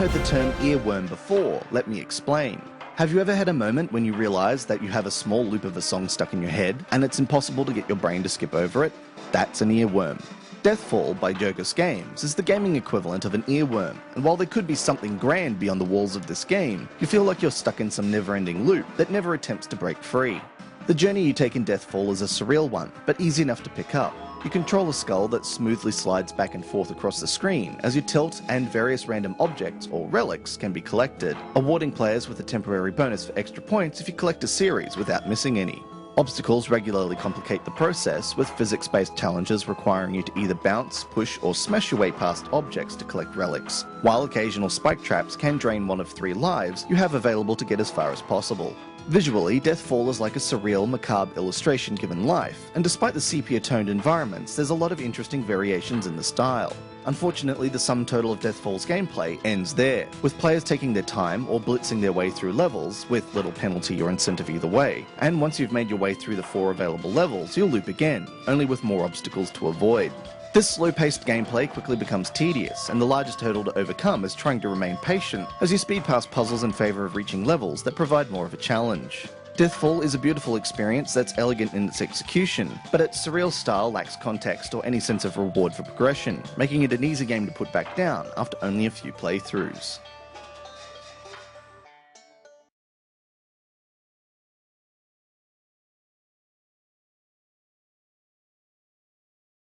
heard the term earworm before, let me explain. Have you ever had a moment when you realise that you have a small loop of a song stuck in your head and it's impossible to get your brain to skip over it? That's an earworm. DeathFall by Jocus Games is the gaming equivalent of an earworm, and while there could be something grand beyond the walls of this game, you feel like you're stuck in some never-ending loop that never attempts to break free. The journey you take in DeathFall is a surreal one, but easy enough to pick up. You control a skull that smoothly slides back and forth across the screen as you tilt, and various random objects, or relics, can be collected, awarding players with a temporary bonus for extra points if you collect a series without missing any. Obstacles regularly complicate the process, with physics-based challenges requiring you to either bounce, push, or smash your way past objects to collect relics, while occasional spike traps can drain one of 3 lives you have available to get as far as possible. Visually, DeathFall is like a surreal, macabre illustration given life, and despite the sepia-toned environments, there's a lot of interesting variations in the style. Unfortunately, the sum total of DeathFall's gameplay ends there, with players taking their time or blitzing their way through levels, with little penalty or incentive either way, and once you've made your way through the 4 available levels, you'll loop again, only with more obstacles to avoid. This slow-paced gameplay quickly becomes tedious, and the largest hurdle to overcome is trying to remain patient as you speed past puzzles in favour of reaching levels that provide more of a challenge. DeathFall is a beautiful experience that's elegant in its execution, but its surreal style lacks context or any sense of reward for progression, making it an easy game to put back down after only a few playthroughs.